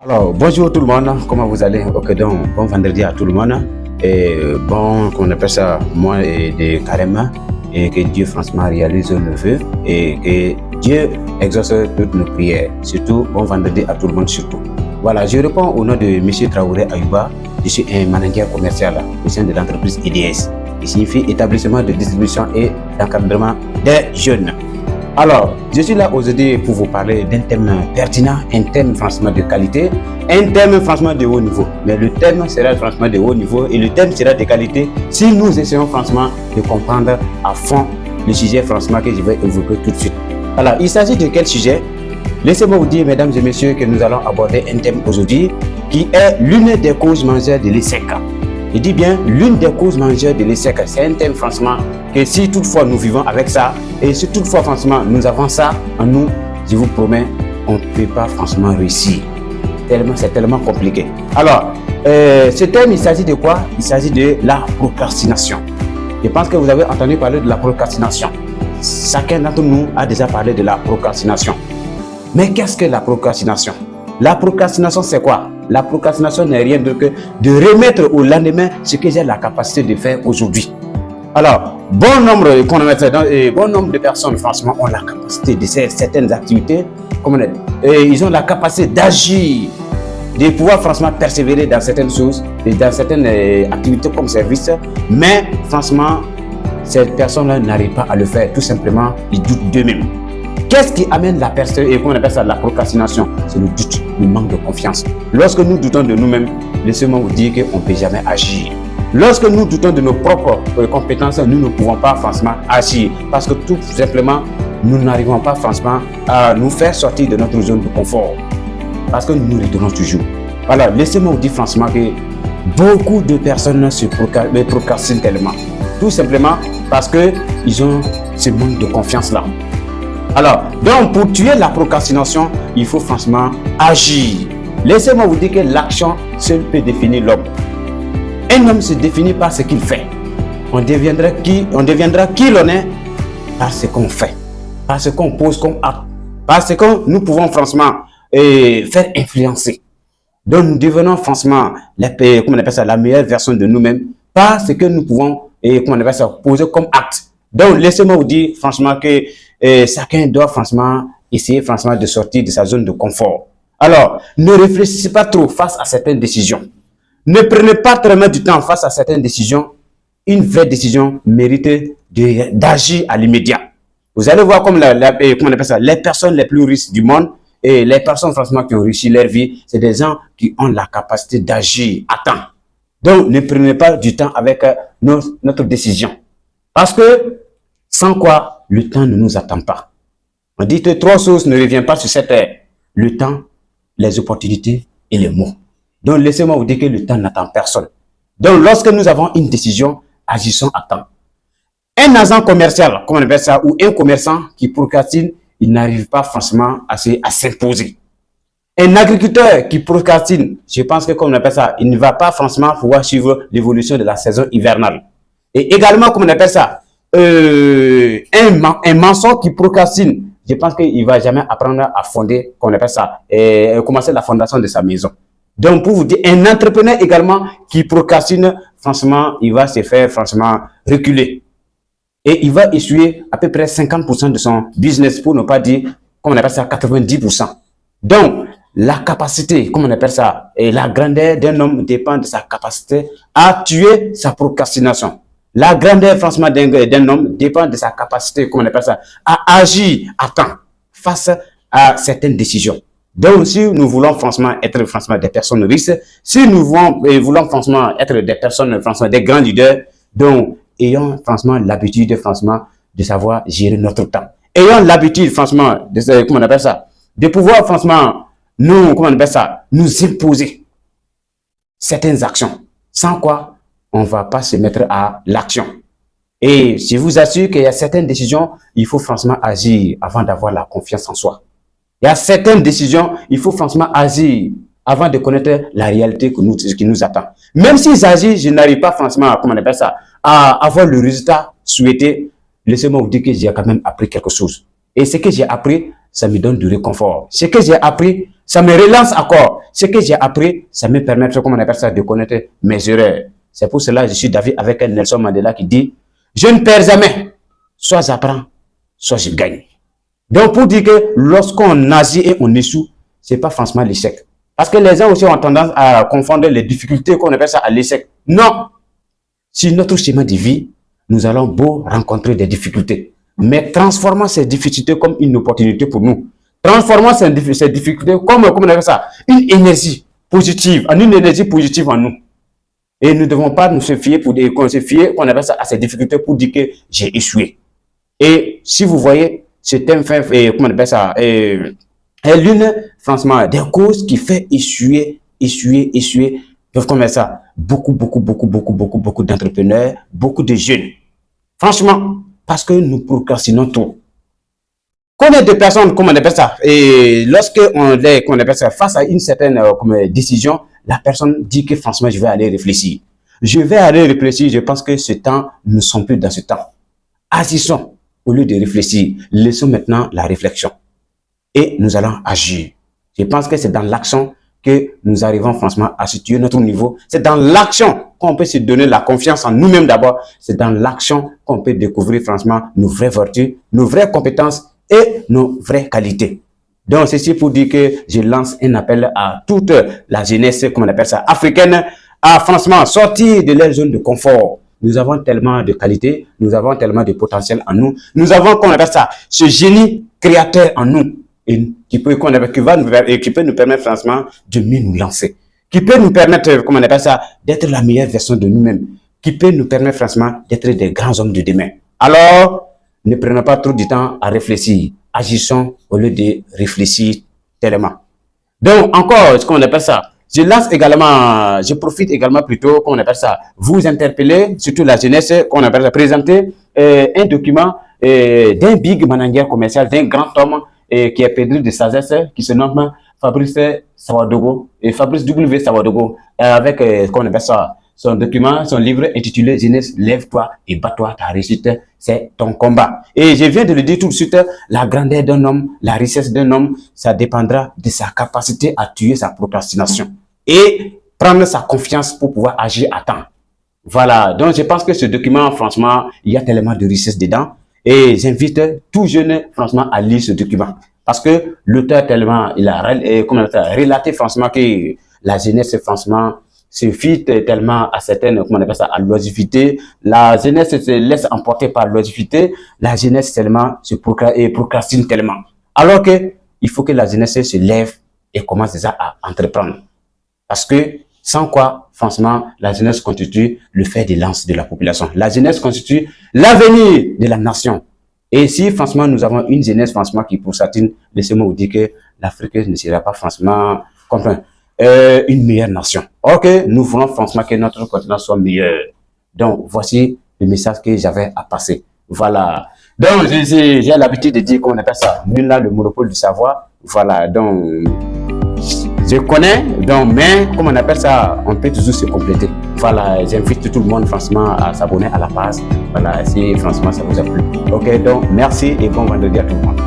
Alors, bonjour tout le monde, comment vous allez? Ok, donc, bon vendredi à tout le monde. Et bon, qu'on appelle ça, moi et de Carême, et que Dieu franchement réalise le vœu et que Dieu exauce toutes nos prières. Surtout, bon vendredi à tout le monde, surtout. Voilà, je réponds au nom de M. Traoré Ayouba. Je suis un manager commercial au sein de l'entreprise IDS, qui signifie établissement de distribution et d'encadrement des jeunes. Alors, je suis là aujourd'hui pour vous parler d'un thème pertinent, un thème franchement de qualité, un thème franchement de haut niveau. Mais le thème sera franchement de haut niveau et le thème sera de qualité si nous essayons franchement de comprendre à fond le sujet franchement que je vais évoquer tout de suite. Alors, il s'agit de quel sujet? Laissez-moi vous dire, mesdames et messieurs, que nous allons aborder un thème aujourd'hui qui est l'une des causes majeures de l'échec. Je dis bien l'une des causes majeures de l'échec. C'est un thème franchement que si toutefois nous vivons avec ça et si toutefois franchement nous avons ça en nous, je vous promets, on ne peut pas franchement réussir. C'est tellement compliqué. Alors, ce thème, il s'agit de quoi? Il s'agit de la procrastination. Je pense que vous avez entendu parler de la procrastination. Chacun d'entre nous a déjà parlé de la procrastination. Mais qu'est-ce que la procrastination? La procrastination, c'est quoi? La procrastination n'est rien d'autre que de remettre au lendemain ce que j'ai la capacité de faire aujourd'hui. Alors, bon nombre de personnes, franchement, ont la capacité de faire certaines activités. Ils ont la capacité d'agir, de pouvoir franchement persévérer dans certaines choses, dans certaines activités comme service. Mais franchement, ces personnes-là n'arrivent pas à le faire. Tout simplement, ils doutent d'eux-mêmes. Qu'est-ce qui amène la procrastination? C'est le doute, le manque de confiance. Lorsque nous doutons de nous-mêmes, laissez-moi vous dire qu'on ne peut jamais agir. Lorsque nous doutons de nos propres compétences, nous ne pouvons pas franchement agir. Parce que tout simplement, nous n'arrivons pas franchement à nous faire sortir de notre zone de confort. Parce que nous nous retenons toujours. Alors, laissez-moi vous dire franchement que beaucoup de personnes se procrastinent tellement. Tout simplement parce qu'ils ont ce manque de confiance-là. Alors, donc pour tuer la procrastination, il faut franchement agir. Laissez-moi vous dire que l'action seule peut définir l'homme. Un homme se définit par ce qu'il fait. On deviendra qui l'on est par ce qu'on fait, par ce qu'on pose comme acte, par ce que nous pouvons franchement faire influencer. Donc nous devenons franchement la meilleure version de nous-mêmes par ce que nous pouvons poser comme acte. Donc laissez-moi vous dire franchement que chacun doit franchement essayer franchement de sortir de sa zone de confort. Alors, ne réfléchissez pas trop face à certaines décisions. Ne prenez pas tellement du temps face à certaines décisions. Une vraie décision mérite d'agir à l'immédiat. Vous allez voir comme les personnes les plus riches du monde et les personnes franchement qui ont réussi leur vie, c'est des gens qui ont la capacité d'agir à temps. Donc, ne prenez pas du temps avec notre décision. Parce que sans quoi, le temps ne nous attend pas. On dit que trois choses ne reviennent pas sur cette terre. Le temps, les opportunités et les mots. Donc, laissez-moi vous dire que le temps n'attend personne. Donc, lorsque nous avons une décision, agissons à temps. Un agent commercial, comme on appelle ça, ou un commerçant qui procrastine, il n'arrive pas franchement à s'imposer. Un agriculteur qui procrastine, je pense que comme on appelle ça, il ne va pas franchement pouvoir suivre l'évolution de la saison hivernale. Et également, comme on appelle ça, un maçon qui procrastine, je pense qu'il ne va jamais apprendre à fonder, qu'on appelle ça, commencer la fondation de sa maison. Donc, pour vous dire, un entrepreneur également qui procrastine, franchement, il va se faire franchement reculer. Et il va essuyer à peu près 50% de son business, pour ne pas dire, comme on appelle ça, 90%. Donc, la capacité, comme on appelle ça, et la grandeur d'un homme dépend de sa capacité à tuer sa procrastination. La grandeur, franchement, d'un homme dépend de sa capacité, comme on appelle ça, à agir à temps face à certaines décisions. Donc, si nous voulons franchement être franchement des personnes riches, si nous voulons franchement être des personnes, franchement, des grands leaders, donc, ayons franchement l'habitude, franchement, de savoir gérer notre temps. Ayons l'habitude, franchement, comment on appelle ça, de pouvoir, franchement, nous imposer certaines actions. Sans quoi, on ne va pas se mettre à l'action. Et je vous assure qu'il y a certaines décisions, il faut franchement agir avant d'avoir la confiance en soi. Il y a certaines décisions, il faut franchement agir avant de connaître la réalité qui nous attend. Même si j'agis, je n'arrive pas franchement à avoir le résultat souhaité, laissez-moi vous dire que j'ai quand même appris quelque chose. Et ce que j'ai appris, ça me donne du réconfort. Ce que j'ai appris, ça me relance encore. ce que j'ai appris, ça me permet, comme on appelle ça, de connaître mes erreurs. C'est pour cela que je suis d'avis avec Nelson Mandela qui dit, je ne perds jamais. Soit j'apprends, soit je gagne. Donc, pour dire que lorsqu'on agit et on échoue, ce n'est pas franchement l'échec. Parce que les gens aussi ont tendance à confondre les difficultés qu'on appelle ça à l'échec. Non. Sur notre schéma de vie, nous allons beau rencontrer des difficultés. Mais transformons ces difficultés comme une opportunité pour nous. Transformons ces difficultés comme on appelle ça, une énergie positive, en une énergie positive en nous. Et nous ne devons pas nous se fier qu'on appelle ça à ces difficultés pour dire que j'ai échoué. Et si vous voyez, c'est un fait, comment on appelle ça, est l'une, franchement, des causes qui fait échouer, comme ça, beaucoup d'entrepreneurs, beaucoup de jeunes. Franchement, parce que nous procrastinons trop. Combien de personnes, comment on appelle ça, et lorsque on appelle ça, face à une certaine décision, la personne dit que franchement, je vais aller réfléchir. Je pense que ce temps, nous ne sommes plus dans ce temps. Agissons au lieu de réfléchir. Laissons maintenant la réflexion. Et nous allons agir. Je pense que c'est dans l'action que nous arrivons franchement à situer notre niveau. C'est dans l'action qu'on peut se donner la confiance en nous-mêmes d'abord. C'est dans l'action qu'on peut découvrir franchement nos vraies vertus, nos vraies compétences et nos vraies qualités. Donc, ceci pour dire que je lance un appel à toute la jeunesse, comme on appelle ça, africaine, à franchement sortir de leur zone de confort. Nous avons tellement de qualités, nous avons tellement de potentiel en nous. Nous avons, comme on appelle ça, ce génie créateur en nous. Et qui peut nous permettre franchement de mieux nous lancer, qui peut nous permettre, comment on appelle ça, d'être la meilleure version de nous-mêmes, qui peut nous permettre franchement d'être des grands hommes de demain. Alors, ne prenons pas trop de temps à réfléchir, agissons au lieu de réfléchir tellement. Donc, encore, ce qu'on appelle ça, je profite également plutôt, qu'on appelle ça, vous interpeller, surtout la jeunesse, qu'on appelle ça, présenter un document d'un big manager commercial, d'un grand homme, qui est pédri de sagesse, qui se nomme Fabrice Sawadogo, et Fabrice W. Sawadogo, avec, qu'on appelle ça, son document, son livre intitulé Jeunesse, lève-toi et bats-toi, ta réussite, c'est ton combat. Et je viens de le dire tout de suite, la grandeur d'un homme, la richesse d'un homme, ça dépendra de sa capacité à tuer sa procrastination et prendre sa confiance pour pouvoir agir à temps. Voilà, donc je pense que ce document, franchement, il y a tellement de richesse dedans. Et j'invite tout jeune, franchement, à lire ce document. Parce que l'auteur, tellement, il a relaté, franchement, que la jeunesse, franchement, se fie tellement à certaines, comment on appelle ça, à l'oisiveté. La jeunesse se laisse emporter par l'oisiveté. La jeunesse, tellement, procrastine tellement. Alors que, il faut que la jeunesse se lève et commence déjà à entreprendre. Parce que, sans quoi, franchement, la jeunesse constitue le fer de lance de la population. La jeunesse constitue l'avenir de la nation. Et si, franchement, nous avons une jeunesse, franchement, qui procrastine, laissez-moi vous dire que l'Afrique ne sera pas, franchement, une meilleure nation. Ok, nous voulons, franchement, que notre continent soit meilleur. Donc, voici le message que j'avais à passer. Voilà. Donc, j'ai l'habitude de dire qu'on appelle ça, nul n'a le monopole du savoir. Voilà. Donc, je connais, donc, mais comme on appelle ça, on peut toujours se compléter. Voilà, j'invite tout le monde, franchement, à s'abonner à la page. Voilà, si franchement ça vous a plu. Ok, donc, merci et bon vendredi à tout le monde.